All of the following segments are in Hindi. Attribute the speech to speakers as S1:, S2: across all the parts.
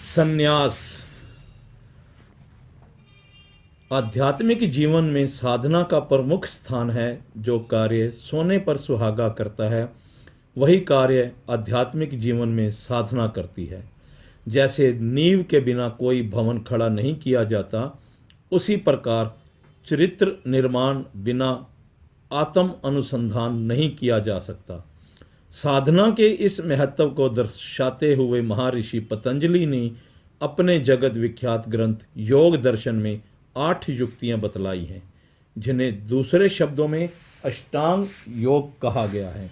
S1: संन्यास आध्यात्मिक जीवन में साधना का प्रमुख स्थान है। जो कार्य सोने पर सुहागा करता है वही कार्य आध्यात्मिक जीवन में साधना करती है। जैसे नींव के बिना कोई भवन खड़ा नहीं किया जाता, उसी प्रकार चरित्र निर्माण बिना आत्म अनुसंधान नहीं किया जा सकता। साधना के इस महत्व को दर्शाते हुए महर्षि पतंजलि ने अपने जगत विख्यात ग्रंथ योग दर्शन में 8 युक्तियां बतलाई हैं, जिन्हें दूसरे शब्दों में अष्टांग योग कहा गया है।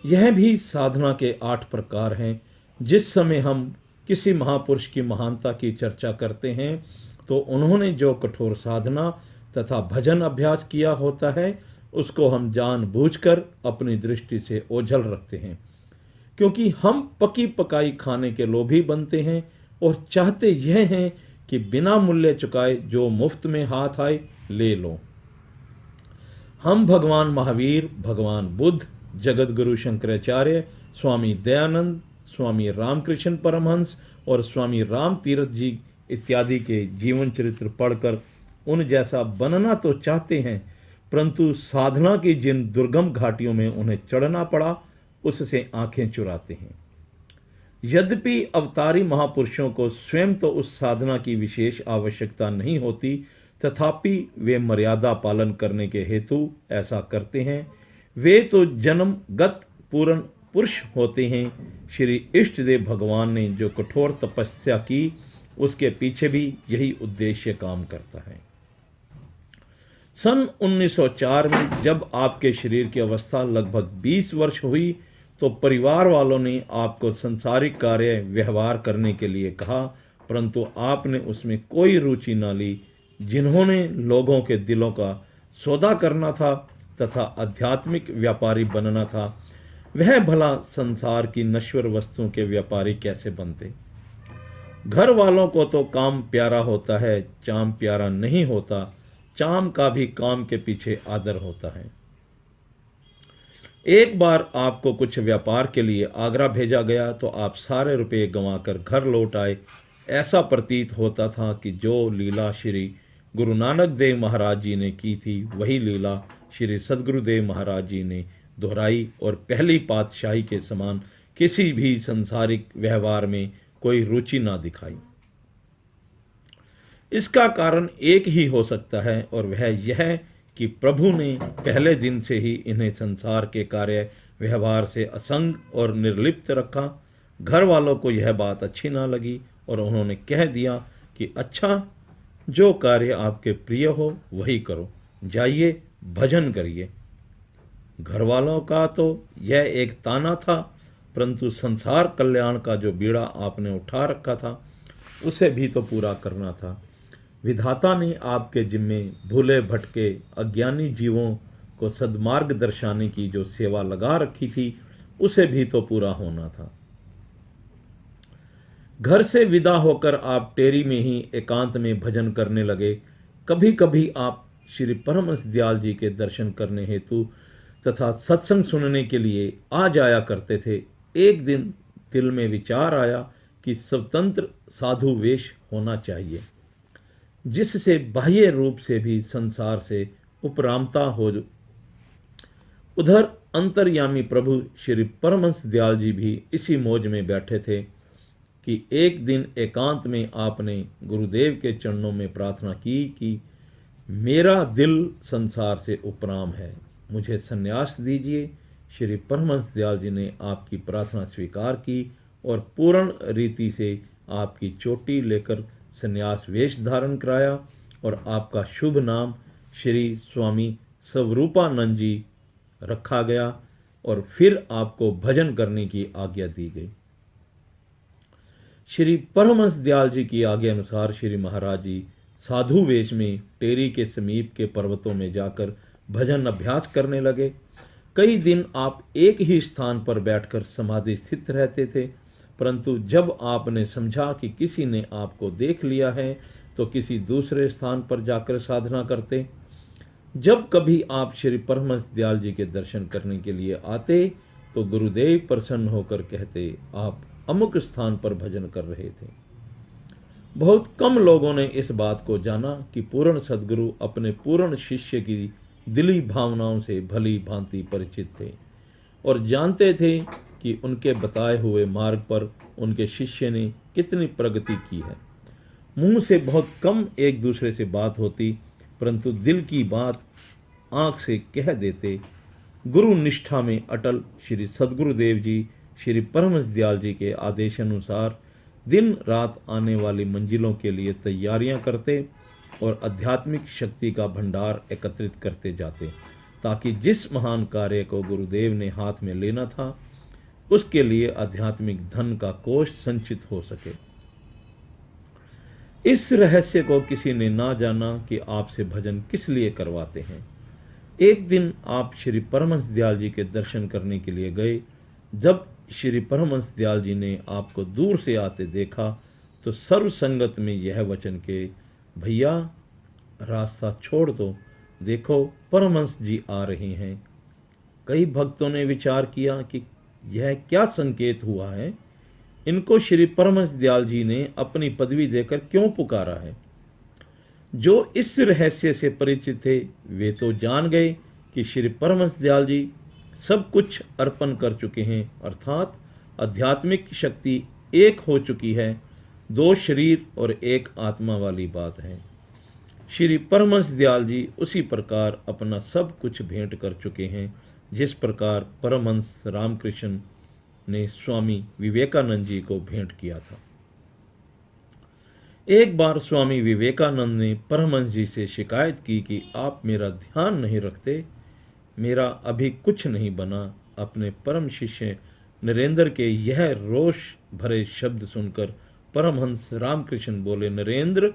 S1: यह भी साधना के 8 प्रकार हैं। जिस समय हम किसी महापुरुष की महानता की चर्चा करते हैं तो उन्होंने जो कठोर साधना तथा भजन अभ्यास किया होता है उसको हम जानबूझकर अपनी दृष्टि से ओझल रखते हैं, क्योंकि हम पकी पकाई खाने के लोभी बनते हैं और चाहते यह हैं कि बिना मूल्य चुकाए जो मुफ्त में हाथ आए ले लो। हम भगवान महावीर, भगवान बुद्ध, जगत गुरु शंकराचार्य, स्वामी दयानंद, स्वामी रामकृष्ण परमहंस और स्वामी राम तीर्थ जी इत्यादि के जीवन चरित्र पढ़कर उन जैसा बनना तो चाहते हैं, परंतु साधना की जिन दुर्गम घाटियों में उन्हें चढ़ना पड़ा उससे आंखें चुराते हैं। यद्यपि अवतारी महापुरुषों को स्वयं तो उस साधना की विशेष आवश्यकता नहीं होती, तथापि वे मर्यादा पालन करने के हेतु ऐसा करते हैं। वे तो जन्मगत पूर्ण पुरुष होते हैं। श्री इष्ट देव भगवान ने जो कठोर तपस्या की उसके पीछे भी यही उद्देश्य काम करता है। सन 1904 में जब आपके शरीर की अवस्था लगभग 20 वर्ष हुई तो परिवार वालों ने आपको संसारिक कार्य व्यवहार करने के लिए कहा, परंतु आपने उसमें कोई रुचि न ली। जिन्होंने लोगों के दिलों का सौदा करना था तथा आध्यात्मिक व्यापारी बनना था, वह भला संसार की नश्वर वस्तुओं के व्यापारी कैसे बनते। घर वालों को तो काम प्यारा होता है, चाम प्यारा नहीं होता। चाम का भी काम के पीछे आदर होता है। एक बार आपको कुछ व्यापार के लिए आगरा भेजा गया तो आप सारे रुपए गंवाकर घर लौट आए। ऐसा प्रतीत होता था कि जो लीला श्री गुरु नानक देव महाराज जी ने की थी वही लीला श्री सदगुरुदेव महाराज जी ने दोहराई और पहली पातशाही के समान किसी भी संसारिक व्यवहार में कोई रुचि ना दिखाई। इसका कारण एक ही हो सकता है और वह यह कि प्रभु ने पहले दिन से ही इन्हें संसार के कार्य व्यवहार से असंग और निर्लिप्त रखा। घर वालों को यह बात अच्छी ना लगी और उन्होंने कह दिया कि अच्छा, जो कार्य आपके प्रिय हो वही करो, जाइए भजन करिए। घर वालों का तो यह एक ताना था, परंतु संसार कल्याण का जो बीड़ा आपने उठा रखा था उसे भी तो पूरा करना था। विधाता ने आपके जिम्मे भूले भटके अज्ञानी जीवों को सद्मार्ग दर्शाने की जो सेवा लगा रखी थी उसे भी तो पूरा होना था। घर से विदा होकर आप टेरी में ही एकांत में भजन करने लगे। कभी कभी आप श्री परमहंस दयाल जी के दर्शन करने हेतु तथा सत्संग सुनने के लिए आ जाया करते थे। एक दिन दिल में विचार आया कि स्वतंत्र साधु वेश होना चाहिए, जिससे बाह्य रूप से भी संसार से उपरामता हो। उधर अंतर्यामी प्रभु श्री परमहंस दयाल जी भी इसी मौज में बैठे थे कि एक दिन एकांत में आपने गुरुदेव के चरणों में प्रार्थना की कि मेरा दिल संसार से उपराम है, मुझे संन्यास दीजिए। श्री परमहंस दयाल जी ने आपकी प्रार्थना स्वीकार की और पूर्ण रीति से आपकी चोटी लेकर संन्यास वेश धारण कराया और आपका शुभ नाम श्री स्वामी स्वरूपानंद जी रखा गया और फिर आपको भजन करने की आज्ञा दी गई। श्री परमहंस दयाल जी की आज्ञा अनुसार श्री महाराज जी साधु वेश में टेरी के समीप के पर्वतों में जाकर भजन अभ्यास करने लगे। कई दिन आप एक ही स्थान पर बैठकर समाधि स्थित रहते थे, परंतु जब आपने समझा कि किसी ने आपको देख लिया है तो किसी दूसरे स्थान पर जाकर साधना करते। जब कभी आप श्री परमहंस दयाल जी के दर्शन करने के लिए आते तो गुरुदेव प्रसन्न होकर कहते, आप अमुक स्थान पर भजन कर रहे थे। बहुत कम लोगों ने इस बात को जाना कि पूर्ण सद्गुरु अपने पूर्ण शिष्य की दिली भावनाओं से भली भांति परिचित थे और जानते थे कि उनके बताए हुए मार्ग पर उनके शिष्य ने कितनी प्रगति की है। मुंह से बहुत कम एक दूसरे से बात होती, परंतु दिल की बात आंख से कह देते। गुरु निष्ठा में अटल श्री सद्गुरुदेव जी श्री परमहंस दयाल जी के आदेशानुसार दिन रात आने वाली मंजिलों के लिए तैयारियां करते और आध्यात्मिक शक्ति का भंडार एकत्रित करते जाते, ताकि जिस महान कार्य को गुरुदेव ने हाथ में लेना था उसके लिए आध्यात्मिक धन का कोष संचित हो सके। इस रहस्य को किसी ने ना जाना कि आपसे भजन किस लिए करवाते हैं। एक दिन आप श्री परमहंस दयाल जी के दर्शन करने के लिए गए। जब श्री परमहंस दयाल जी ने आपको दूर से आते देखा तो सर्व संगत में यह वचन के, भैया रास्ता छोड़ दो, देखो परमहंस जी आ रहे हैं। कई भक्तों ने विचार किया कि यह क्या संकेत हुआ है, इनको श्री परमहंस दयाल जी ने अपनी पदवी देकर क्यों पुकारा है। जो इस रहस्य से परिचित थे वे तो जान गए कि श्री परमहंस दयाल जी सब कुछ अर्पण कर चुके हैं, अर्थात आध्यात्मिक शक्ति एक हो चुकी है। दो शरीर और एक आत्मा वाली बात है। श्री परमहंस दयाल जी उसी प्रकार अपना सब कुछ भेंट कर चुके हैं जिस प्रकार परमहंस रामकृष्ण ने स्वामी विवेकानंद जी को भेंट किया था। एक बार स्वामी विवेकानंद ने परमहंस जी से शिकायत की कि आप मेरा ध्यान नहीं रखते, मेरा अभी कुछ नहीं बना। अपने परम शिष्य नरेंद्र के यह रोष भरे शब्द सुनकर परमहंस रामकृष्ण बोले, नरेंद्र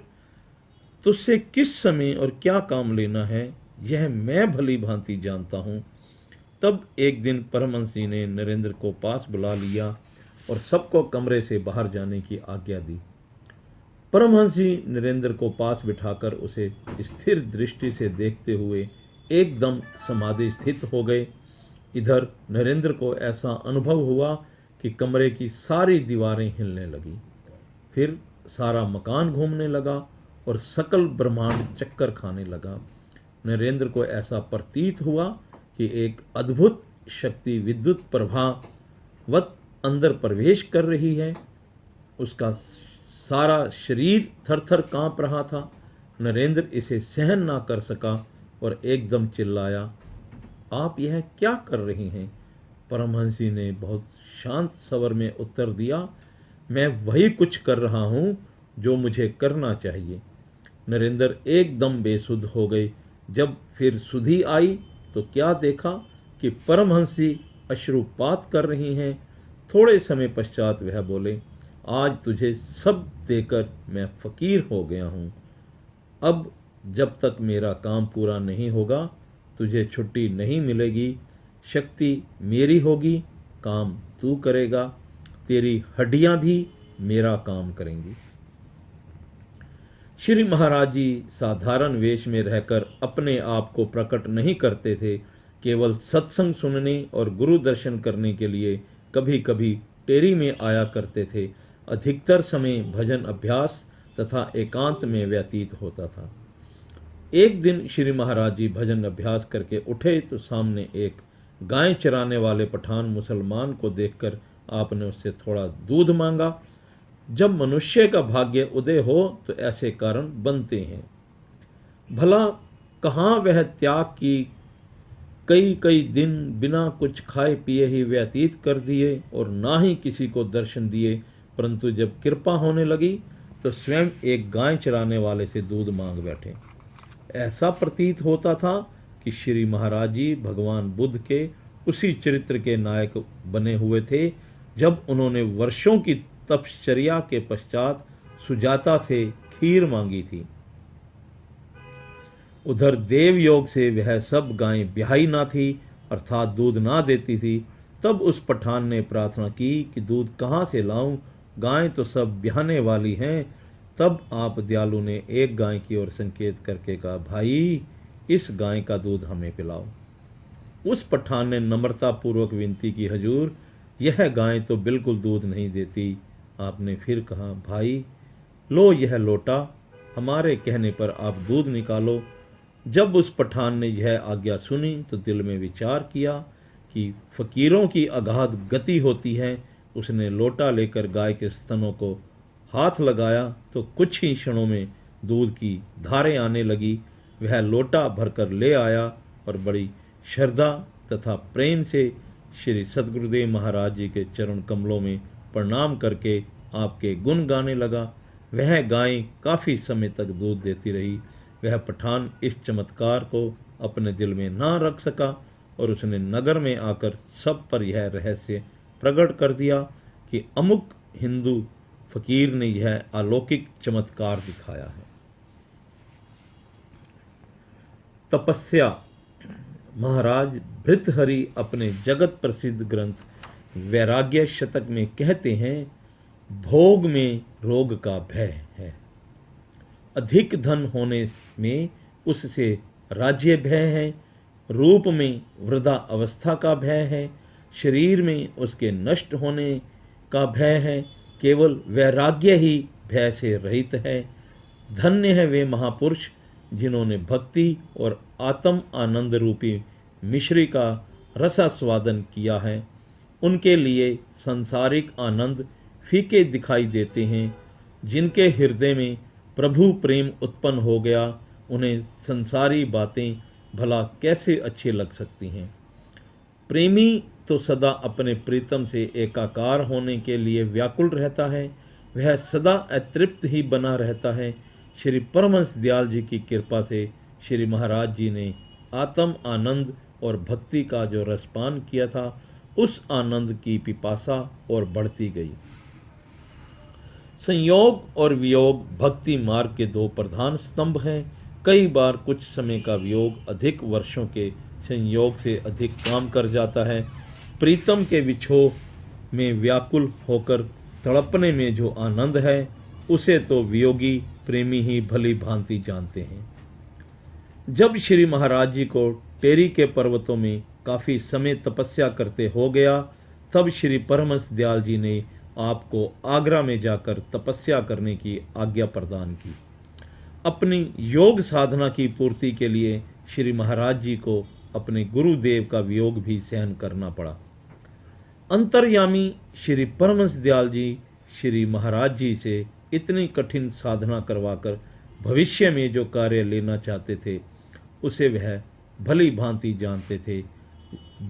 S1: तुझसे किस समय और क्या काम लेना है यह मैं भली भांति जानता हूँ। तब एक दिन परमहंस जी ने नरेंद्र को पास बुला लिया और सबको कमरे से बाहर जाने की आज्ञा दी। परमहंस जी नरेंद्र को पास बिठाकर उसे स्थिर दृष्टि से देखते हुए एकदम समाधि स्थित हो गए। इधर नरेंद्र को ऐसा अनुभव हुआ कि कमरे की सारी दीवारें हिलने लगी, फिर सारा मकान घूमने लगा और सकल ब्रह्मांड चक्कर खाने लगा। नरेंद्र को ऐसा प्रतीत हुआ कि एक अद्भुत शक्ति विद्युत प्रभावत अंदर प्रवेश कर रही है। उसका सारा शरीर थर-थर कांप रहा था। नरेंद्र इसे सहन ना कर सका और एकदम चिल्लाया, आप यह क्या कर रही हैं? परमहंस जी ने बहुत शांत स्वर में उत्तर दिया, मैं वही कुछ कर रहा हूँ जो मुझे करना चाहिए। नरेंद्र एकदम बेसुध हो गए। जब फिर सुधि आई तो क्या देखा कि परमहंस जी अश्रुपात कर रही हैं। थोड़े समय पश्चात वह बोले, आज तुझे सब देकर मैं फकीर हो गया हूँ। अब जब तक मेरा काम पूरा नहीं होगा तुझे छुट्टी नहीं मिलेगी। शक्ति मेरी होगी, काम तू करेगा, तेरी हड्डियाँ भी मेरा काम करेंगी। श्री महाराज जी साधारण वेश में रहकर अपने आप को प्रकट नहीं करते थे। केवल सत्संग सुनने और गुरु दर्शन करने के लिए कभी कभी टेरी में आया करते थे। अधिकतर समय भजन अभ्यास तथा एकांत में व्यतीत होता था। एक दिन श्री महाराज जी भजन अभ्यास करके उठे तो सामने एक गाय चराने वाले पठान मुसलमान को देखकर आपने उससे थोड़ा दूध मांगा। जब मनुष्य का भाग्य उदय हो तो ऐसे कारण बनते हैं। भला कहाँ वह त्याग की कई कई दिन बिना कुछ खाए पिए ही व्यतीत कर दिए और ना ही किसी को दर्शन दिए, परंतु जब कृपा होने लगी तो स्वयं एक गाय चराने वाले से दूध मांग बैठे। ऐसा प्रतीत होता था कि श्री महाराज जी भगवान बुद्ध के उसी चरित्र के नायक बने हुए थे जब उन्होंने वर्षों की तपश्चर्या के पश्चात सुजाता से खीर मांगी थी। उधर देव योग से वह सब गायें ब्याही ना थी, अर्थात दूध ना देती थी। तब उस पठान ने प्रार्थना की कि दूध कहाँ से लाऊं, गायें तो सब ब्याहने वाली हैं। तब आप दयालु ने एक गाय की ओर संकेत करके कहा, भाई इस गाय का दूध हमें पिलाओ। उस पठान ने नम्रता पूर्वक विनती की, हजूर यह गाय तो बिल्कुल दूध नहीं देती। आपने फिर कहा, भाई लो यह लोटा, हमारे कहने पर आप दूध निकालो। जब उस पठान ने यह आज्ञा सुनी तो दिल में विचार किया कि फ़कीरों की अगाध गति होती है। उसने लोटा लेकर गाय के स्तनों को हाथ लगाया तो कुछ ही क्षणों में दूध की धारें आने लगी। वह लोटा भरकर ले आया और बड़ी श्रद्धा तथा प्रेम से श्री सद्गुरुदेव महाराज जी के चरण कमलों में प्रणाम करके आपके गुण गाने लगा। वह गाय काफ़ी समय तक दूध देती रही। वह पठान इस चमत्कार को अपने दिल में ना रख सका और उसने नगर में आकर सब पर यह रहस्य प्रकट कर दिया कि अमुक हिंदू फकीर ने यह अलौकिक चमत्कार दिखाया है। तपस्या। महाराज भृतहरि अपने जगत प्रसिद्ध ग्रंथ वैराग्य शतक में कहते हैं, भोग में रोग का भय है, अधिक धन होने में उससे राज्य भय है, रूप में वृद्धा अवस्था का भय है, शरीर में उसके नष्ट होने का भय है, केवल वैराग्य ही भय से रहित है। धन्य है वे महापुरुष जिन्होंने भक्ति और आत्म आनंद रूपी मिश्री का रसास्वादन किया है। उनके लिए सांसारिक आनंद फीके दिखाई देते हैं। जिनके हृदय में प्रभु प्रेम उत्पन्न हो गया, उन्हें संसारी बातें भला कैसे अच्छी लग सकती हैं। प्रेमी तो सदा अपने प्रीतम से एकाकार होने के लिए व्याकुल रहता है। वह सदा अतृप्त ही बना रहता है। श्री परमहंस दयाल जी की कृपा से श्री महाराज जी ने आत्म आनंद और भक्ति का जो रसपान किया था, उस आनंद की पिपासा और बढ़ती गई। संयोग और वियोग भक्ति मार्ग के दो प्रधान स्तंभ हैं। कई बार कुछ समय का वियोग अधिक वर्षों के संयोग से अधिक काम कर जाता है। प्रीतम के विछोह में व्याकुल होकर तड़पने में जो आनंद है, उसे तो वियोगी प्रेमी ही भली भांति जानते हैं। जब श्री महाराज जी को टेरी के पर्वतों में काफ़ी समय तपस्या करते हो गया, तब श्री परमहंस दयाल जी ने आपको आगरा में जाकर तपस्या करने की आज्ञा प्रदान की। अपनी योग साधना की पूर्ति के लिए श्री महाराज जी को अपने गुरुदेव का वियोग भी सहन करना पड़ा। अंतर्यामी श्री परमहंस दयाल जी श्री महाराज जी से इतनी कठिन साधना करवाकर भविष्य में जो कार्य लेना चाहते थे, उसे वह भली भांति जानते थे।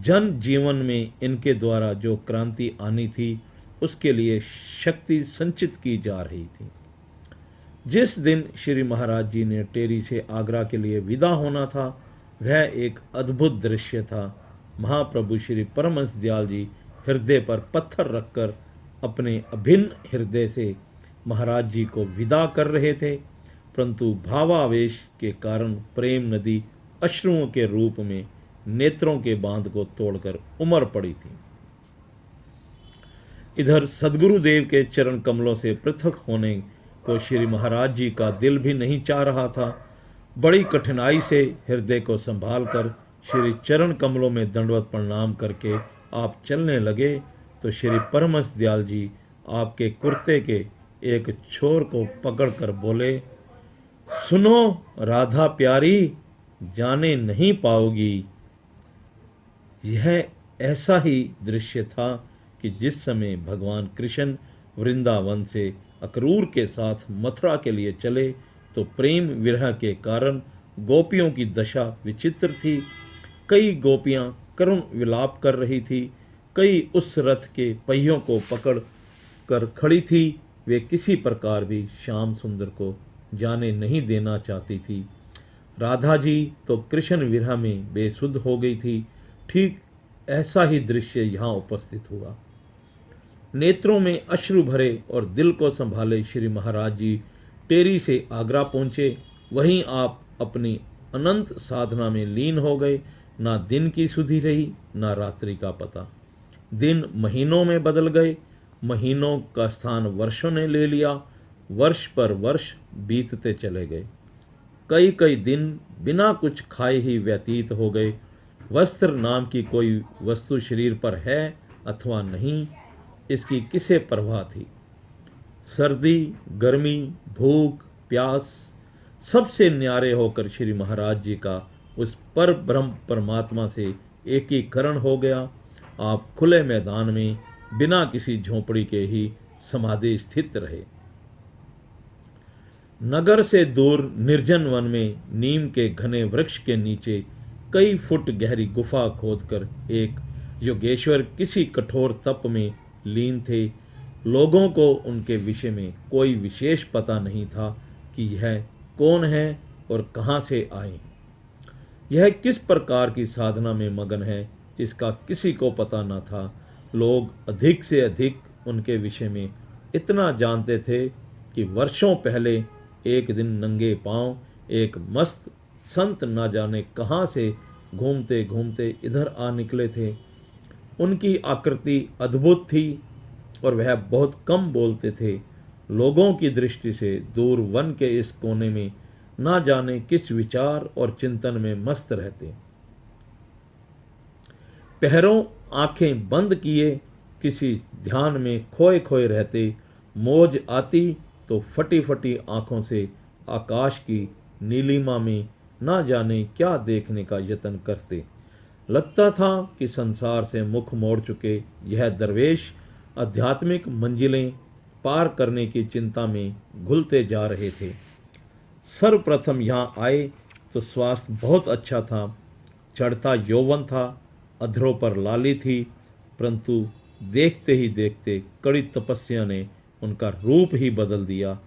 S1: जन जीवन में इनके द्वारा जो क्रांति आनी थी, उसके लिए शक्ति संचित की जा रही थी। जिस दिन श्री महाराज जी ने टेरी से आगरा के लिए विदा होना था, वह एक अद्भुत दृश्य था। महाप्रभु श्री परमहंस दयाल जी हृदय पर पत्थर रखकर अपने अभिन्न हृदय से महाराज जी को विदा कर रहे थे, परंतु भावावेश के कारण प्रेम नदी अश्रुओं के रूप में नेत्रों के बांध को तोड़कर उमड़ पड़ी थी। इधर सद्गुरुदेव के चरण कमलों से पृथक होने को श्री महाराज जी का दिल भी नहीं चाह रहा था। बड़ी कठिनाई से हृदय को संभालकर श्री चरण कमलों में दंडवत प्रणाम करके आप चलने लगे तो श्री परमहंस दयाल जी आपके कुर्ते के एक छोर को पकड़कर बोले, सुनो राधा प्यारी, जाने नहीं पाओगी। यह ऐसा ही दृश्य था कि जिस समय भगवान कृष्ण वृंदावन से अक्रूर के साथ मथुरा के लिए चले, तो प्रेम विरह के कारण गोपियों की दशा विचित्र थी। कई गोपियां करुण विलाप कर रही थी, कई उस रथ के पहियों को पकड़ कर खड़ी थी। वे किसी प्रकार भी श्याम सुंदर को जाने नहीं देना चाहती थी। राधा जी तो कृष्ण विरह में बेसुध हो गई थी। ठीक ऐसा ही दृश्य यहाँ उपस्थित हुआ। नेत्रों में अश्रु भरे और दिल को संभाले श्री महाराज जी टेरी से आगरा पहुँचे। वहीं आप अपनी अनंत साधना में लीन हो गए। ना दिन की सुधि रही, ना रात्रि का पता। दिन महीनों में बदल गए, महीनों का स्थान वर्षों ने ले लिया। वर्ष पर वर्ष बीतते चले गए। कई कई दिन बिना कुछ खाए ही व्यतीत हो गए। वस्त्र नाम की कोई वस्तु शरीर पर है अथवा नहीं, इसकी किसे परवाह थी। सर्दी, गर्मी, भूख प्यास सबसे न्यारे होकर श्री महाराज जी का उस पर ब्रह्म परमात्मा से एकीकरण हो गया। आप खुले मैदान में बिना किसी झोंपड़ी के ही समाधि स्थित रहे। नगर से दूर निर्जन वन में नीम के घने वृक्ष के नीचे कई फुट गहरी गुफा खोदकर एक योगेश्वर किसी कठोर तप में लीन थे। लोगों को उनके विषय में कोई विशेष पता नहीं था कि यह कौन है और कहाँ से आए। यह किस प्रकार की साधना में मगन है, इसका किसी को पता न था। लोग अधिक से अधिक उनके विषय में इतना जानते थे कि वर्षों पहले एक दिन नंगे पांव एक मस्त संत न जाने कहाँ से घूमते घूमते इधर आ निकले थे। उनकी आकृति अद्भुत थी और वह बहुत कम बोलते थे। लोगों की दृष्टि से दूर वन के इस कोने में ना जाने किस विचार और चिंतन में मस्त रहते। पहरों आंखें बंद किए किसी ध्यान में खोए खोए रहते। मौज आती तो फटी फटी आंखों से आकाश की नीलिमा में ना जाने क्या देखने का यत्न करते। लगता था कि संसार से मुख मोड़ चुके यह दरवेश आध्यात्मिक मंजिलें पार करने की चिंता में घुलते जा रहे थे। सर्वप्रथम यहाँ आए तो स्वास्थ्य बहुत अच्छा था, चढ़ता यौवन था, अधरों पर लाली थी, परंतु देखते ही देखते कड़ी तपस्या ने उनका रूप ही बदल दिया।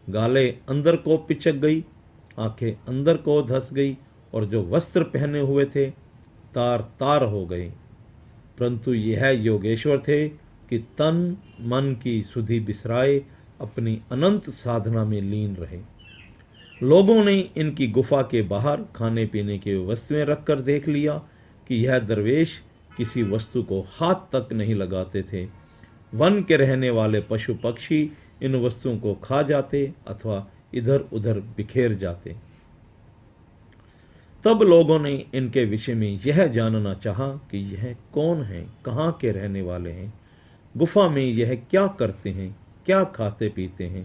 S1: गालें अंदर को पिचक गई, आंखें अंदर को धंस गई और जो वस्त्र पहने हुए थे तार तार हो गए। परंतु यह योगेश्वर थे कि तन मन की सुधि बिसराए अपनी अनंत साधना में लीन रहे। लोगों ने इनकी गुफा के बाहर खाने पीने की वस्तुएं रखकर देख लिया कि यह दरवेश किसी वस्तु को हाथ तक नहीं लगाते थे। वन के रहने वाले पशु पक्षी इन वस्तुओं को खा जाते अथवा इधर उधर बिखेर जाते। तब लोगों ने इनके विषय में यह जानना चाहा कि यह कौन है, कहाँ के रहने वाले हैं, गुफा में यह क्या करते हैं, क्या खाते पीते हैं।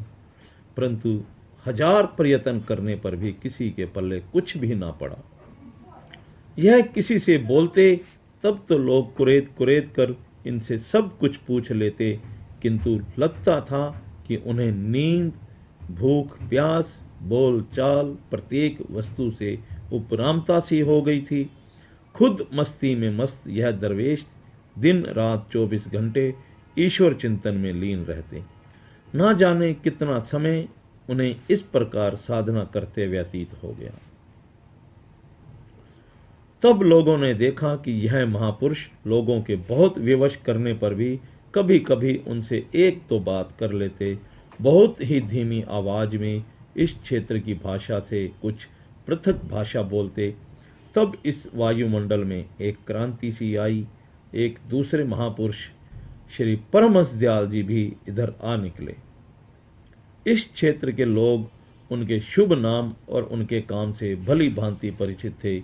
S1: परंतु हजार प्रयत्न करने पर भी किसी के पल्ले कुछ भी ना पड़ा। यह किसी से बोलते तब तो लोग कुरेद कुरेद कर इनसे सब कुछ पूछ लेते, किंतु लगता था कि उन्हें नींद भूख प्यास बोल चाल प्रत्येक वस्तु से उपरामता सी हो गई थी। खुद मस्ती में मस्त यह दरवेश दिन रात 24 घंटे ईश्वर चिंतन में लीन रहते। ना जाने कितना समय उन्हें इस प्रकार साधना करते व्यतीत हो गया। तब लोगों ने देखा कि यह महापुरुष लोगों के बहुत विवश करने पर भी कभी कभी उनसे एक तो बात कर लेते। बहुत ही धीमी आवाज में इस क्षेत्र की भाषा से कुछ पृथक भाषा बोलते। तब इस वायुमंडल में एक क्रांति सी आई। एक दूसरे महापुरुष श्री परमहंस दयाल जी भी इधर आ निकले। इस क्षेत्र के लोग उनके शुभ नाम और उनके काम से भली भांति परिचित थे।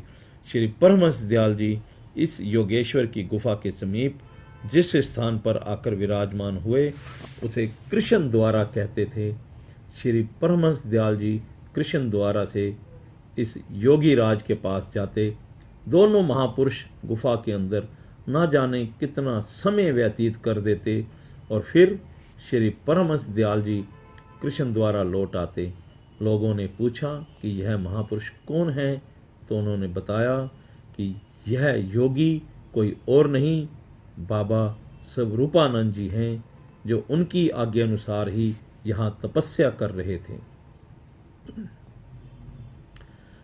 S1: श्री परमहंस दयाल जी इस योगेश्वर की गुफा के समीप जिस स्थान पर आकर विराजमान हुए उसे कृष्ण द्वारा कहते थे। श्री परमहंस दयाल जी कृष्ण द्वारा से इस योगी राज के पास जाते। दोनों महापुरुष गुफा के अंदर ना जाने कितना समय व्यतीत कर देते और फिर श्री परमहंस दयाल जी कृष्ण द्वारा लौट आते। लोगों ने पूछा कि यह महापुरुष कौन है, तो उन्होंने बताया कि यह योगी कोई और नहीं बाबा स्वरूपानंद जी हैं, जो उनकी आज्ञा अनुसार ही यहाँ तपस्या कर रहे थे।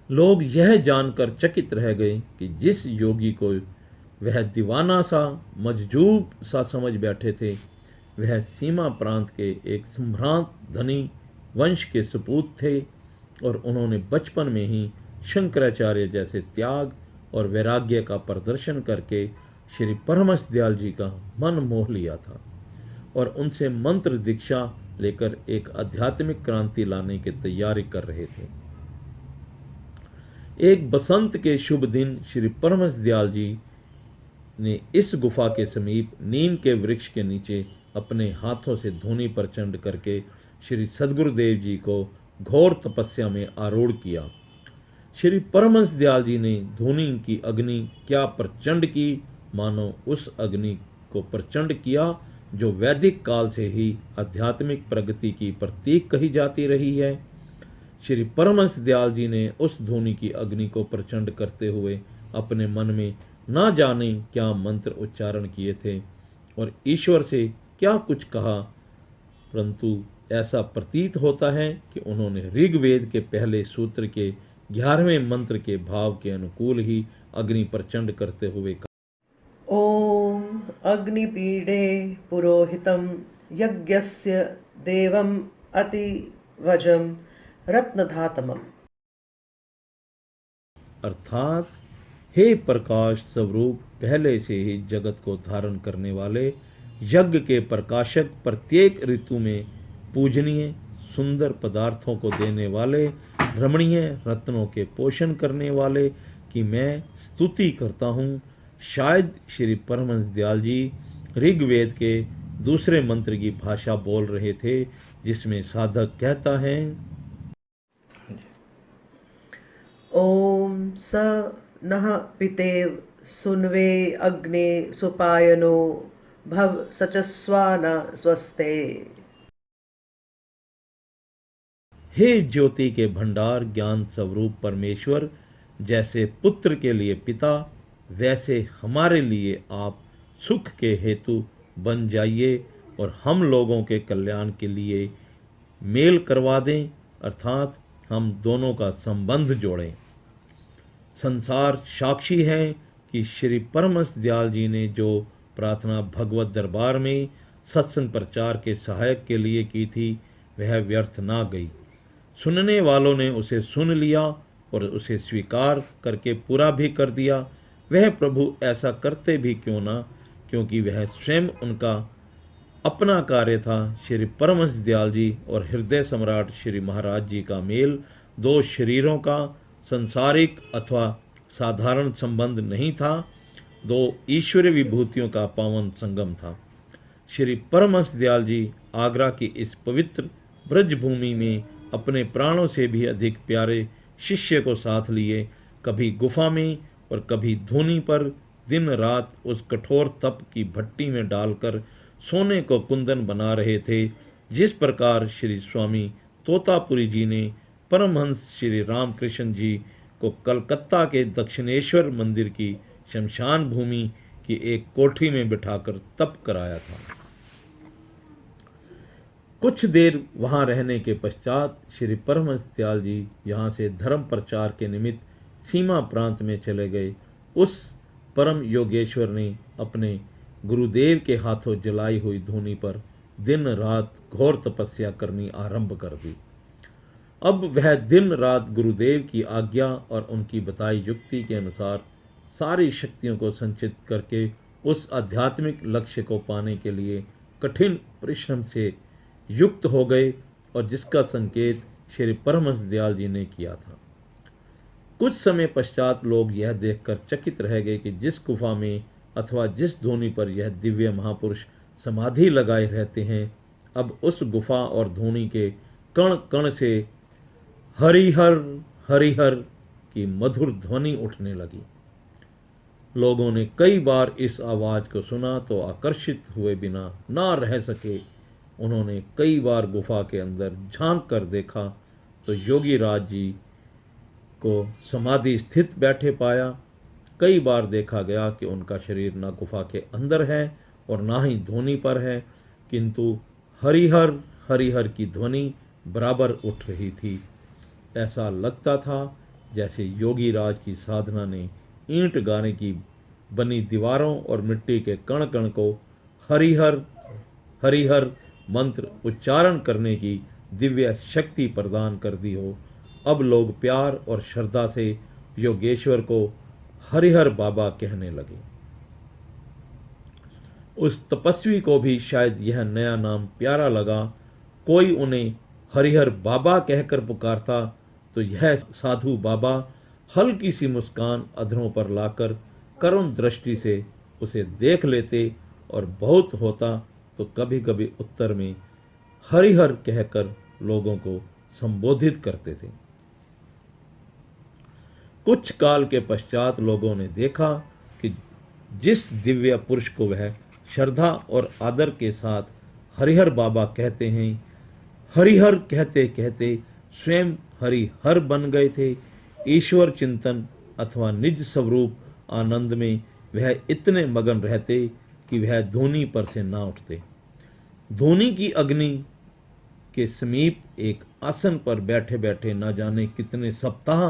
S1: लोग यह जानकर चकित रह गए कि जिस योगी को वह दीवाना सा मजजूब सा समझ बैठे थे, वह सीमा प्रांत के एक सम्भ्रांत धनी वंश के सपूत थे और उन्होंने बचपन में ही शंकराचार्य जैसे त्याग और वैराग्य का प्रदर्शन करके श्री परमहंस दयाल जी का मन मोह लिया था और उनसे मंत्र दीक्षा लेकर एक आध्यात्मिक क्रांति लाने की तैयारी कर रहे थे। एक बसंत के शुभ दिन श्री परमहंस दयाल जी ने इस गुफा के समीप नीम के वृक्ष के नीचे अपने हाथों से धूनी प्रचंड करके श्री सद्गुरुदेव जी को घोर तपस्या में आरूढ़ किया। श्री परमहंस दयाल जी ने धूनी की अग्नि क्या प्रचंड की, मानो उस अग्नि को प्रचंड किया जो वैदिक काल से ही आध्यात्मिक प्रगति की प्रतीक कही जाती रही है। श्री परमहंस दयाल जी ने उस धूनी की अग्नि को प्रचंड करते हुए अपने मन में ना जाने क्या मंत्र उच्चारण किए थे और ईश्वर से क्या कुछ कहा, परंतु ऐसा प्रतीत होता है कि उन्होंने ऋग्वेद के पहले सूत्र के 11वें मंत्र के भाव के अनुकूल ही अग्नि प्रचंड करते हुए कहा,
S2: ओम अग्निपीडे पुरोहितं यज्ञस्य देवम् अतिवजं रत्नधातमम्।
S1: अर्थात हे प्रकाश स्वरूप, पहले से ही जगत को धारण करने वाले यज्ञ के प्रकाशक, प्रत्येक ऋतु में पूजनीय सुंदर पदार्थों को देने वाले, रमणीय रत्नों के पोषण करने वाले की मैं स्तुति करता हूँ। शायद श्री परमहंस दयाल जी ऋग्वेद के दूसरे मंत्र की भाषा बोल रहे थे, जिसमें साधक कहता है,
S2: ओम स नः पितेव सुन्वे अग्ने सुपायनो भव सचस्वा न स्वस्ते।
S1: हे ज्योति के भंडार ज्ञान स्वरूप परमेश्वर, जैसे पुत्र के लिए पिता, वैसे हमारे लिए आप सुख के हेतु बन जाइए और हम लोगों के कल्याण के लिए मेल करवा दें, अर्थात हम दोनों का संबंध जोड़ें। संसार साक्षी है कि श्री परमहंस दयाल जी ने जो प्रार्थना भगवत दरबार में सत्संग प्रचार के सहायक के लिए की थी, वह व्यर्थ ना गई। सुनने वालों ने उसे सुन लिया और उसे स्वीकार करके पूरा भी कर दिया। वह प्रभु ऐसा करते भी क्यों ना, क्योंकि वह स्वयं उनका अपना कार्य था। श्री परमहंस दयाल जी और हृदय सम्राट श्री महाराज जी का मेल दो शरीरों का संसारिक अथवा साधारण संबंध नहीं था, दो ईश्वरीय विभूतियों का पावन संगम था। श्री परमहंस दयाल जी आगरा की इस पवित्र ब्रजभूमि में अपने प्राणों से भी अधिक प्यारे शिष्य को साथ लिए कभी गुफा में और कभी धूनी पर दिन रात उस कठोर तप की भट्टी में डालकर सोने को कुंदन बना रहे थे। जिस प्रकार श्री स्वामी तोतापुरी जी ने परमहंस श्री रामकृष्ण जी को कलकत्ता के दक्षिणेश्वर मंदिर की शमशान भूमि की एक कोठरी में बिठाकर तप कराया था। कुछ देर वहाँ रहने के पश्चात श्री परमहंस दयाल जी यहाँ से धर्म प्रचार के निमित्त सीमा प्रांत में चले गए। उस परम योगेश्वर ने अपने गुरुदेव के हाथों जलाई हुई धूनी पर दिन रात घोर तपस्या करनी आरंभ कर दी। अब वह दिन रात गुरुदेव की आज्ञा और उनकी बताई युक्ति के अनुसार सारी शक्तियों को संचित करके उस आध्यात्मिक लक्ष्य को पाने के लिए कठिन परिश्रम से युक्त हो गए, और जिसका संकेत श्री परमहंस दयाल जी ने किया था। कुछ समय पश्चात लोग यह देखकर चकित रह गए कि जिस गुफा में अथवा जिस धूनी पर यह दिव्य महापुरुष समाधि लगाए रहते हैं, अब उस गुफा और धूनी के कण कण से हरिहर हरिहर की मधुर ध्वनि उठने लगी। लोगों ने कई बार इस आवाज़ को सुना तो आकर्षित हुए बिना ना रह सके। उन्होंने कई बार गुफा के अंदर झांक कर देखा तो योगी राज जी को समाधि स्थित बैठे पाया। कई बार देखा गया कि उनका शरीर ना गुफा के अंदर है और ना ही धूनी पर है, किंतु हरिहर हरिहर की ध्वनि बराबर उठ रही थी। ऐसा लगता था जैसे योगी राज की साधना ने ईंट गाने की बनी दीवारों और मिट्टी के कण कण को हरिहर हरिहर मंत्र उच्चारण करने की दिव्य शक्ति प्रदान कर दी हो। अब लोग प्यार और श्रद्धा से योगेश्वर को हरिहर बाबा कहने लगे। उस तपस्वी को भी शायद यह नया नाम प्यारा लगा। कोई उन्हें हरिहर बाबा कहकर पुकारता तो यह साधु बाबा हल्की सी मुस्कान अधरों पर लाकर करुण दृष्टि से उसे देख लेते, और बहुत होता तो कभी कभी उत्तर में हरिहर कहकर लोगों को संबोधित करते थे। कुछ काल के पश्चात लोगों ने देखा कि जिस दिव्य पुरुष को वह श्रद्धा और आदर के साथ हरिहर बाबा कहते हैं, हरिहर कहते कहते स्वयं हरिहर बन गए थे। ईश्वर चिंतन अथवा निज स्वरूप आनंद में वह इतने मगन रहते कि वह धूनी पर से ना उठते। धूनी की अग्नि के समीप एक आसन पर बैठे बैठे न जाने कितने सप्ताह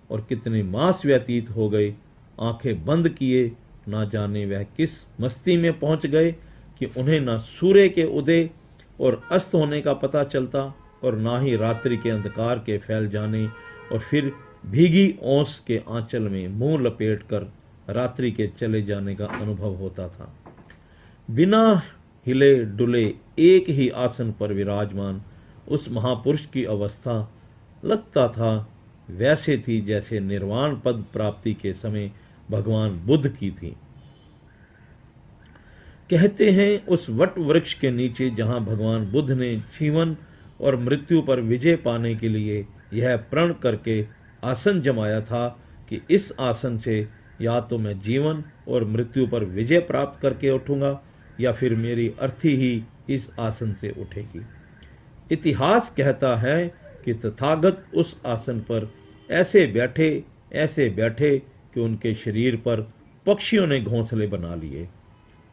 S1: और कितने मास व्यतीत हो गए। आंखें बंद किए ना जाने वह किस मस्ती में पहुंच गए कि उन्हें ना सूर्य के उदय और अस्त होने का पता चलता और ना ही रात्रि के अंधकार के फैल जाने और फिर भीगी ओस के आंचल में मुंह लपेट कर रात्रि के चले जाने का अनुभव होता था। बिना हिले डुले एक ही आसन पर विराजमान उस महापुरुष की अवस्था लगता था वैसे थी जैसे निर्वाण पद प्राप्ति के समय भगवान बुद्ध की थी। कहते हैं उस वट वृक्ष के नीचे जहां भगवान बुद्ध ने जीवन और मृत्यु पर विजय पाने के लिए यह प्रण करके आसन जमाया था कि इस आसन से या तो मैं जीवन और मृत्यु पर विजय प्राप्त करके उठूंगा या फिर मेरी अर्थी ही इस आसन से उठेगी। इतिहास कहता है कि तथागत उस आसन पर ऐसे बैठे कि उनके शरीर पर पक्षियों ने घोंसले बना लिए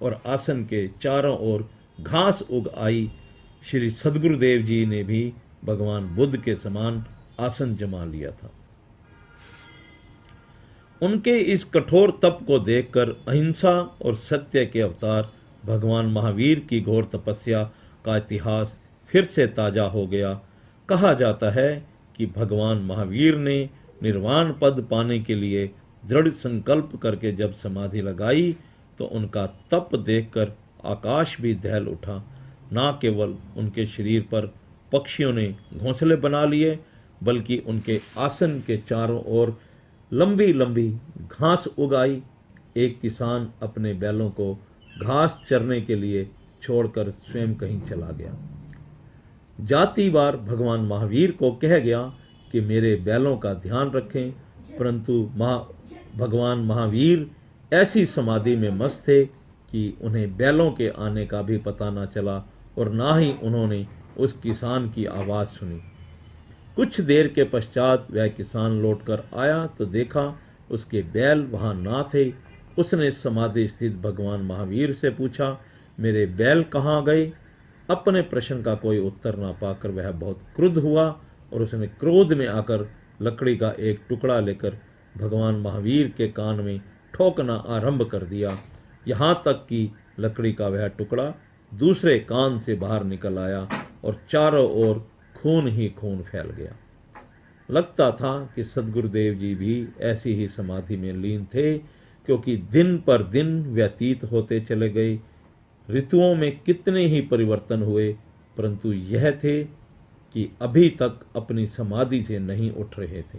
S1: और आसन के चारों ओर घास उग आई। श्री सद्गुरुदेव जी ने भी भगवान बुद्ध के समान आसन जमा लिया था। उनके इस कठोर तप को देखकर अहिंसा और सत्य के अवतार भगवान महावीर की घोर तपस्या का इतिहास फिर से ताजा हो गया। कहा जाता है कि भगवान महावीर ने निर्वाण पद पाने के लिए दृढ़ संकल्प करके जब समाधि लगाई तो उनका तप देखकर आकाश भी दहल उठा। न केवल उनके शरीर पर पक्षियों ने घोंसले बना लिए बल्कि उनके आसन के चारों ओर लंबी लंबी घास उगाई। एक किसान अपने बैलों को घास चरने के लिए छोड़कर स्वयं कहीं चला गया। जाती बार भगवान महावीर को कह गया कि मेरे बैलों का ध्यान रखें, परंतु भगवान महावीर ऐसी समाधि में मस्त थे कि उन्हें बैलों के आने का भी पता न चला और ना ही उन्होंने उस किसान की आवाज़ सुनी। कुछ देर के पश्चात वह किसान लौटकर आया तो देखा उसके बैल वहाँ ना थे। उसने समाधि स्थित भगवान महावीर से पूछा, मेरे बैल कहाँ गए? अपने प्रश्न का कोई उत्तर ना पाकर वह बहुत क्रुद्ध हुआ और उसने क्रोध में आकर लकड़ी का एक टुकड़ा लेकर भगवान महावीर के कान में ठोकना आरंभ कर दिया। यहाँ तक कि लकड़ी का वह टुकड़ा दूसरे कान से बाहर निकल आया और चारों ओर खून ही खून फैल गया। लगता था कि सद्गुरुदेव जी भी ऐसी ही समाधि में लीन थे, क्योंकि दिन पर दिन व्यतीत होते चले गए। ऋतुओं में कितने ही परिवर्तन हुए, परंतु यह थे कि अभी तक अपनी समाधि से नहीं उठ रहे थे।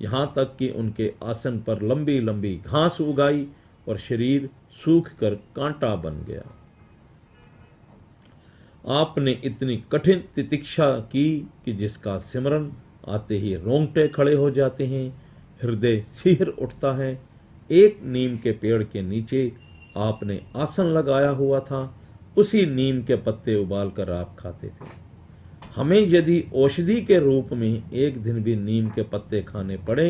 S1: यहाँ तक कि उनके आसन पर लंबी लंबी घास उगाई और शरीर सूख कर कांटा बन गया। आपने इतनी कठिन तितिक्षा की कि जिसका सिमरन आते ही रोंगटे खड़े हो जाते हैं, हृदय सिहर उठता है। एक नीम के पेड़ के नीचे आपने आसन लगाया हुआ था, उसी नीम के पत्ते उबाल कर आप खाते थे। हमें यदि औषधि के रूप में एक दिन भी नीम के पत्ते खाने पड़े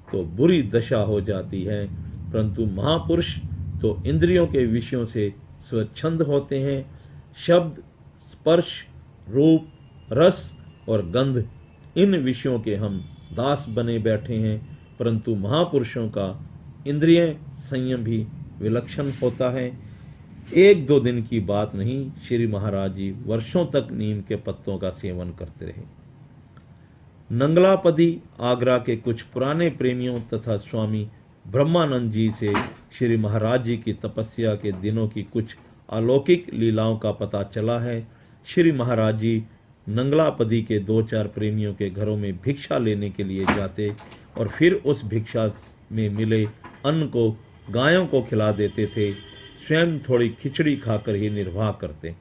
S1: तो बुरी दशा हो जाती है, परंतु महापुरुष तो इंद्रियों के विषयों से स्वच्छंद होते हैं। शब्द, स्पर्श, रूप, रस और गंध, इन विषयों के हम दास बने बैठे हैं, परंतु महापुरुषों का इंद्रिय संयम भी विलक्षण होता है। एक दो दिन की बात नहीं, श्री महाराज जी वर्षों तक नीम के पत्तों का सेवन करते रहे। नंगलापदी आगरा के कुछ पुराने प्रेमियों तथा स्वामी ब्रह्मानंद जी से श्री महाराज जी की तपस्या के दिनों की कुछ अलौकिक लीलाओं का पता चला है। श्री महाराज जी नंगलापदी के 2-4 प्रेमियों के घरों में भिक्षा लेने के लिए जाते और फिर उस भिक्षा में मिले अन्न को गायों को खिला देते थे। स्वयं थोड़ी खिचड़ी खाकर ही निर्वाह करते।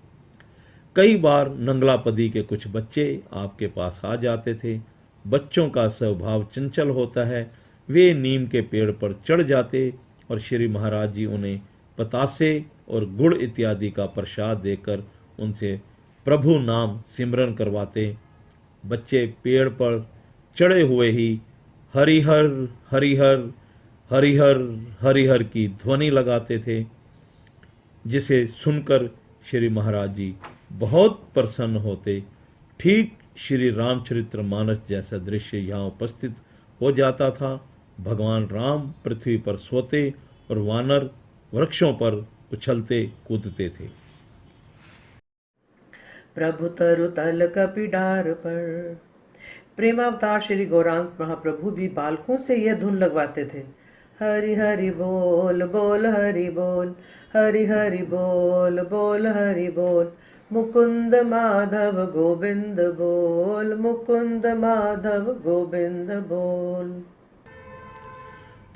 S1: कई बार नंगलापदी के कुछ बच्चे आपके पास आ जाते थे। बच्चों का स्वभाव चंचल होता है। वे नीम के पेड़ पर चढ़ जाते और श्री महाराज जी उन्हें पतासे और गुड़ इत्यादि का प्रसाद देकर उनसे प्रभु नाम सिमरन करवाते। बच्चे पेड़ पर चढ़े हुए ही हरिहर हरिहर हरिहर हरिहर की ध्वनि लगाते थे, जिसे सुनकर श्री महाराज जी बहुत प्रसन्न होते। ठीक श्री रामचरित्र मानस जैसा दृश्य यहाँ उपस्थित हो जाता था। भगवान राम पृथ्वी पर सोते और वानर वृक्षों पर उछलते कूदते थे।
S2: प्रभु तरु तल कपिडार पर। प्रेमावतार श्री गौरांग महाप्रभु भी बालकों से यह धुन लगवाते थे। हरि हरि बोल बोल हरि बोल, हरि हरि बोल बोल हरि बोल, मुकुंद माधव गोविंद बोल, मुकुंद माधव गोविंद बोल।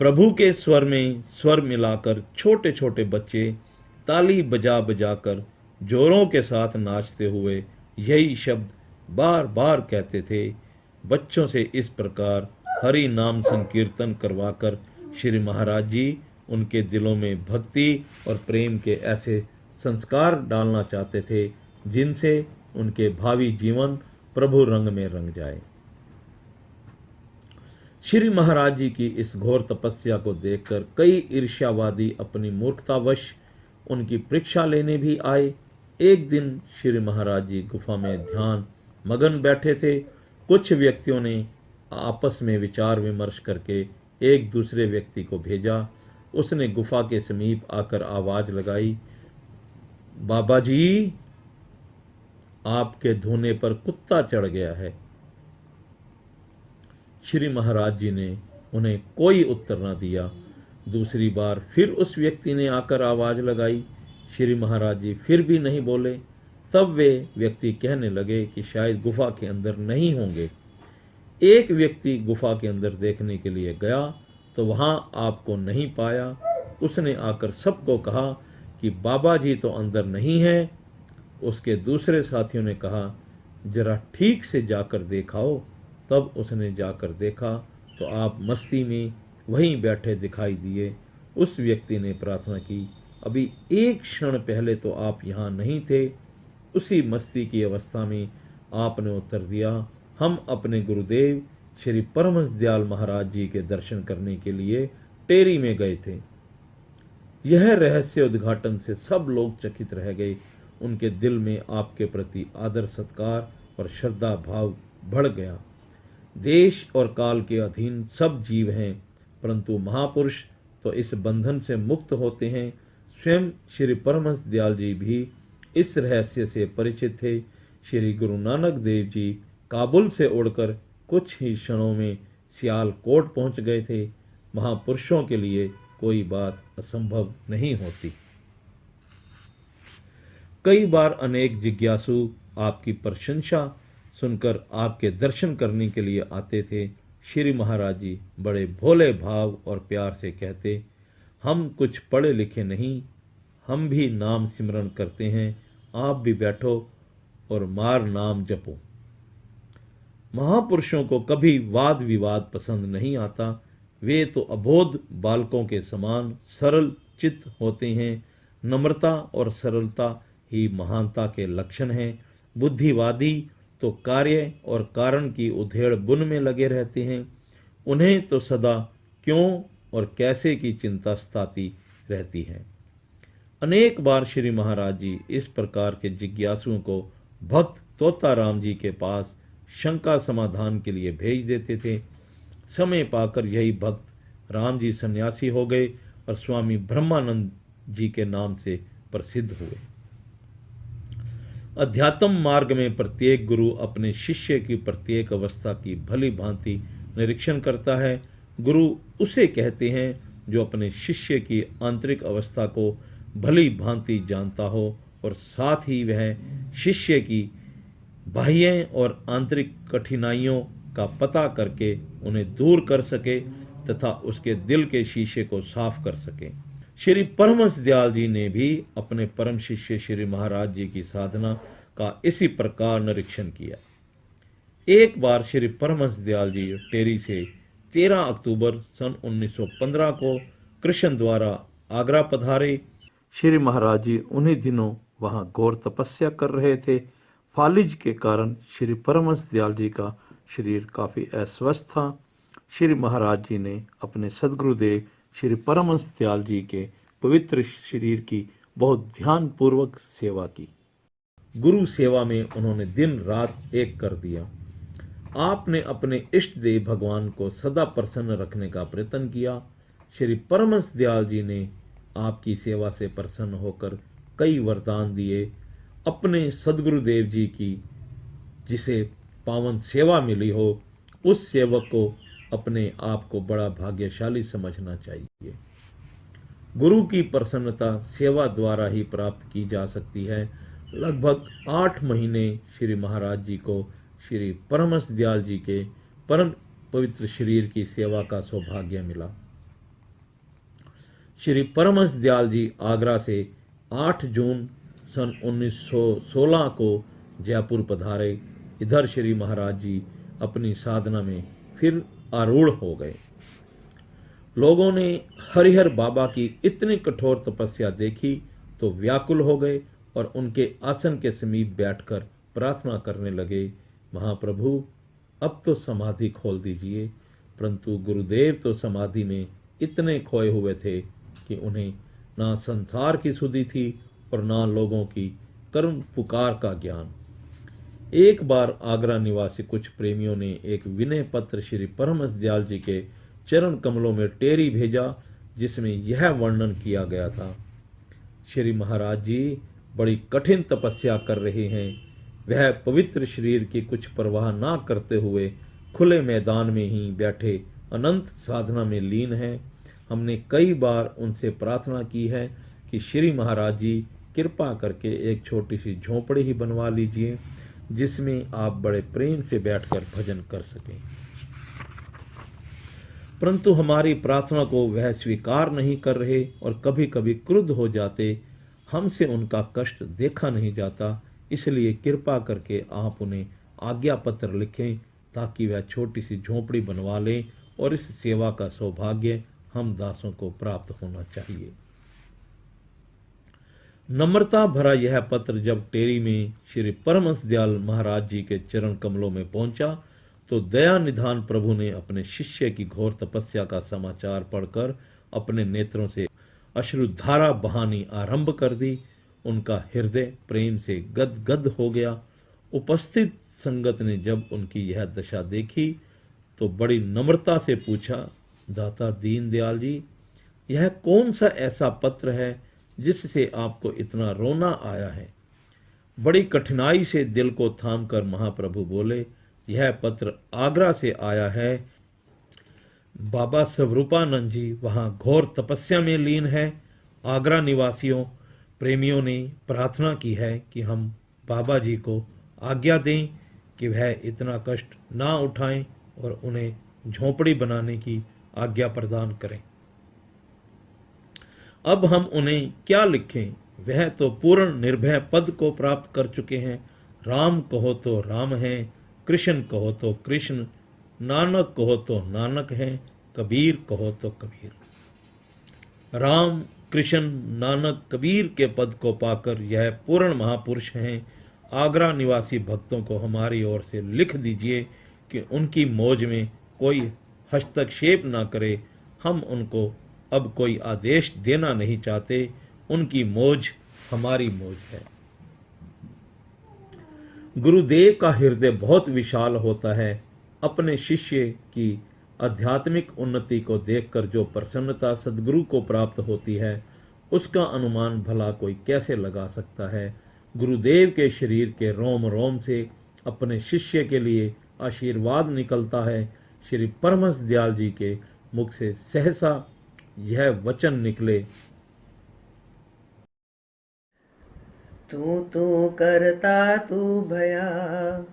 S1: प्रभु के स्वर में स्वर मिलाकर छोटे छोटे बच्चे ताली बजा बजाकर जोरों के साथ नाचते हुए यही शब्द बार बार कहते थे। बच्चों से इस प्रकार हरि नाम संकीर्तन करवाकर श्री महाराज जी उनके दिलों में भक्ति और प्रेम के ऐसे संस्कार डालना चाहते थे जिनसे उनके भावी जीवन प्रभु रंग में रंग जाए। श्री महाराज जी की इस घोर तपस्या को देखकर कई ईर्ष्यावादी अपनी मूर्खतावश उनकी परीक्षा लेने भी आए। एक दिन श्री महाराज जी गुफा में ध्यान मगन बैठे थे। कुछ व्यक्तियों ने आपस में विचार विमर्श करके एक दूसरे व्यक्ति को भेजा। उसने गुफा के समीप आकर आवाज लगाई, बाबा जी, आपके धोने पर कुत्ता चढ़ गया है। श्री महाराज जी ने उन्हें कोई उत्तर न दिया। दूसरी बार फिर उस व्यक्ति ने आकर आवाज लगाई। श्री महाराज जी फिर भी नहीं बोले। तब वे व्यक्ति कहने लगे कि शायद गुफा के अंदर नहीं होंगे। एक व्यक्ति गुफा के अंदर देखने के लिए गया तो वहां आपको नहीं पाया। उसने आकर सबको कहा कि बाबा जी तो अंदर नहीं हैं। उसके दूसरे साथियों ने कहा, जरा ठीक से जाकर देखाओ। तब उसने जाकर देखा तो आप मस्ती में वहीं बैठे दिखाई दिए। उस व्यक्ति ने प्रार्थना की, अभी एक क्षण पहले तो आप यहाँ नहीं थे। उसी मस्ती की अवस्था में आपने उत्तर दिया, हम अपने गुरुदेव श्री परमहंस दयाल महाराज जी के दर्शन करने के लिए टेरी में गए थे। यह रहस्य उद्घाटन से सब लोग चकित रह गए। उनके दिल में आपके प्रति आदर सत्कार और श्रद्धा भाव बढ़ गया। देश और काल के अधीन सब जीव हैं, परंतु महापुरुष तो इस बंधन से मुक्त होते हैं। स्वयं श्री परमहंस दयाल जी भी इस रहस्य से परिचित थे। श्री गुरु नानक देव जी काबुल से उड़कर कुछ ही क्षणों में सियालकोट पहुंच गए थे। महापुरुषों के लिए कोई बात असंभव नहीं होती। कई बार अनेक जिज्ञासु आपकी प्रशंसा सुनकर आपके दर्शन करने के लिए आते थे। श्री महाराज जी बड़े भोले भाव और प्यार से कहते, हम कुछ पढ़े लिखे नहीं, हम भी नाम सिमरन करते हैं। आप भी बैठो और मार नाम जपो। महापुरुषों को कभी वाद विवाद पसंद नहीं आता। वे तो अबोध बालकों के समान सरल चित्त होते हैं। नम्रता और सरलता ही महानता के लक्षण हैं। बुद्धिवादी तो कार्य और कारण की उधेड़ बुन में लगे रहते हैं। उन्हें तो सदा क्यों और कैसे की चिंता सताती रहती है। अनेक बार श्री महाराज जी इस प्रकार के जिज्ञासुओं को भक्त तोताराम जी के पास शंका समाधान के लिए भेज देते थे। समय पाकर यही भक्त राम जी सन्यासी हो गए और स्वामी ब्रह्मानंद जी के नाम से प्रसिद्ध हुए। अध्यात्म मार्ग में प्रत्येक गुरु अपने शिष्य की प्रत्येक अवस्था की भली भांति निरीक्षण करता है। गुरु उसे कहते हैं जो अपने शिष्य की आंतरिक अवस्था को भली भांति जानता हो और साथ ही वह शिष्य की बाह्य और आंतरिक कठिनाइयों का पता करके उन्हें दूर कर सके तथा उसके दिल के शीशे को साफ कर सके। श्री परमहंस दयाल जी ने भी अपने परम शिष्य श्री महाराज जी की साधना का इसी प्रकार निरीक्षण किया। एक बार श्री परमहंस दयाल जी टेरी से 13 अक्टूबर सन 1915 को कृष्ण द्वारा आगरा पधारे। श्री महाराज जी उन्हीं दिनों वहाँ घोर तपस्या कर रहे थे। फालिज के कारण श्री परमहंस दयाल जी का शरीर काफ़ी अस्वस्थ था। श्री महाराज जी ने अपने सदगुरुदेव श्री परमहंस दयाल जी के पवित्र शरीर की बहुत ध्यानपूर्वक सेवा की। गुरु सेवा में उन्होंने दिन रात एक कर दिया। आपने अपने इष्ट देव भगवान को सदा प्रसन्न रखने का प्रयत्न किया। श्री परमहंस दयाल जी ने आपकी सेवा से प्रसन्न होकर कई वरदान दिए। अपने सदगुरुदेव जी की जिसे पावन सेवा मिली हो, उस सेवक को अपने आप को बड़ा भाग्यशाली समझना चाहिए। गुरु की प्रसन्नता सेवा द्वारा ही प्राप्त की जा सकती है। लगभग 8 महीने श्री महाराज जी को श्री परमहंस दयाल जी के परम पवित्र शरीर की सेवा का सौभाग्य मिला। श्री परमहंस दयाल जी आगरा से 8 जून सन 1916 को जयपुर पधारे। इधर श्री महाराज जी अपनी साधना में फिर आरूढ़ हो गए। लोगों ने हरिहर बाबा की इतनी कठोर तपस्या देखी तो व्याकुल हो गए और उनके आसन के समीप बैठकर प्रार्थना करने लगे, महाप्रभु अब तो समाधि खोल दीजिए। परंतु गुरुदेव तो समाधि में इतने खोए हुए थे कि उन्हें ना संसार की सुधि थी और ना लोगों की कर्म पुकार का ज्ञान। एक बार आगरा निवासी कुछ प्रेमियों ने एक विनय पत्र श्री परमहंस दयाल जी के चरण कमलों में टेरी भेजा, जिसमें यह वर्णन किया गया था, श्री महाराज जी बड़ी कठिन तपस्या कर रहे हैं। वह पवित्र शरीर की कुछ परवाह ना करते हुए खुले मैदान में ही बैठे अनंत साधना में लीन हैं। हमने कई बार उनसे प्रार्थना की है कि श्री महाराज जी कृपा करके एक छोटी सी झोंपड़ी ही बनवा लीजिए, जिसमें आप बड़े प्रेम से बैठकर भजन कर सकें। परंतु हमारी प्रार्थना को वह स्वीकार नहीं कर रहे और कभी कभी क्रुद्ध हो जाते। हमसे उनका कष्ट देखा नहीं जाता, इसलिए कृपा करके आप उन्हें आज्ञा पत्र लिखें ताकि वह छोटी सी झोंपड़ी बनवा लें और इस सेवा का सौभाग्य हम दासों को प्राप्त होना चाहिए। नम्रता भरा यह पत्र जब टेरी में श्री परमहंस दयाल महाराज जी के चरण कमलों में पहुंचा तो दया निधान प्रभु ने अपने शिष्य की घोर तपस्या का समाचार पढ़कर अपने नेत्रों से अश्रुधारा बहानी आरंभ कर दी। उनका हृदय प्रेम से गदगद हो गया। उपस्थित संगत ने जब उनकी यह दशा देखी तो बड़ी नम्रता से पूछा, दाता दीन दयाल जी, यह कौन सा ऐसा पत्र है जिससे आपको इतना रोना आया है? बड़ी कठिनाई से दिल को थामकर महाप्रभु बोले, यह पत्र आगरा से आया है। बाबा स्वरूपानंद जी वहाँ घोर तपस्या में लीन है। आगरा निवासियों प्रेमियों ने प्रार्थना की है कि हम बाबा जी को आज्ञा दें कि वह इतना कष्ट ना उठाएं और उन्हें झोंपड़ी बनाने की आज्ञा प्रदान करें। अब हम उन्हें क्या लिखें? वह तो पूर्ण निर्भय पद को प्राप्त कर चुके हैं। राम कहो तो राम हैं, कृष्ण कहो तो कृष्ण, नानक कहो तो नानक हैं, कबीर कहो तो कबीर। राम कृष्ण नानक कबीर के पद को पाकर यह पूर्ण महापुरुष हैं। आगरा निवासी भक्तों को हमारी ओर से लिख दीजिए कि उनकी मौज में कोई हस्तक्षेप ना करे। हम उनको अब कोई आदेश देना नहीं चाहते। उनकी मौज हमारी मौज है। गुरुदेव का हृदय बहुत विशाल होता है। अपने शिष्य की आध्यात्मिक उन्नति को देखकर जो प्रसन्नता सद्गुरु को प्राप्त होती है, उसका अनुमान भला कोई कैसे लगा सकता है। गुरुदेव के शरीर के रोम रोम से अपने शिष्य के लिए आशीर्वाद निकलता है। श्री परमहंस दयाल जी के मुख से सहसा यह वचन निकले,
S2: तू करता तू भया,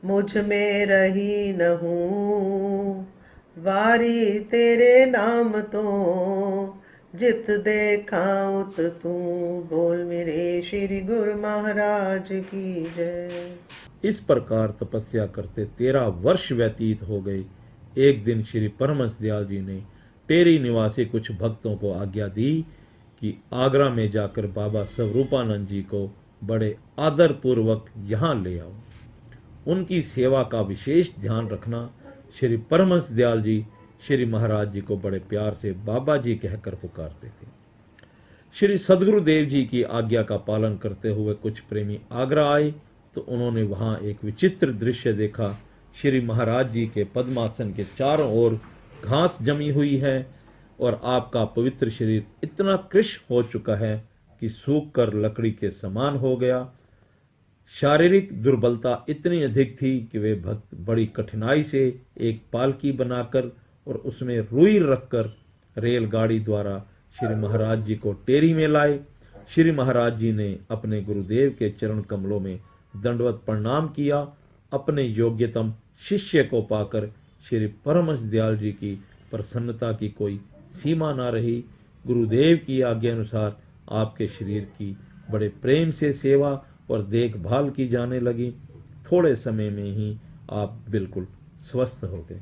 S2: मुझ में रही न हूँ। वारी तेरे नाम तो जित देखा उत तू, बोल मेरे श्री गुरु महाराज की जय।
S1: इस प्रकार तपस्या करते 13 वर्ष व्यतीत हो गए। एक दिन श्री परमहंस दयाल जी ने टेरी निवासी कुछ भक्तों को आज्ञा दी कि आगरा में जाकर बाबा स्वरूपानंद जी को बड़े आदर पूर्वक यहाँ ले आओ। उनकी सेवा का विशेष ध्यान रखना। श्री परमहंस दयाल जी श्री महाराज जी को बड़े प्यार से बाबा जी कहकर पुकारते थे। श्री सद्गुरुदेव जी की आज्ञा का पालन करते हुए कुछ प्रेमी आगरा आए तो उन्होंने वहां एक विचित्र दृश्य देखा। श्री महाराज जी के पद्मासन के चारों ओर घास जमी हुई है और आपका पवित्र शरीर इतना कृश हो चुका है कि सूख कर लकड़ी के समान हो गया। शारीरिक दुर्बलता इतनी अधिक थी कि वे भक्त बड़ी कठिनाई से एक पालकी बनाकर और उसमें रुई रखकर रेलगाड़ी द्वारा श्री महाराज जी को टेरी में लाए। श्री महाराज जी ने अपने गुरुदेव के चरण कमलों में दंडवत प्रणाम किया। अपने योग्यतम शिष्य को पाकर श्री परमहंस दयाल जी की प्रसन्नता की कोई सीमा ना रही। गुरुदेव की आज्ञा अनुसार आपके शरीर की बड़े प्रेम से सेवा और देखभाल की जाने लगी। थोड़े समय में ही आप बिल्कुल स्वस्थ हो गए।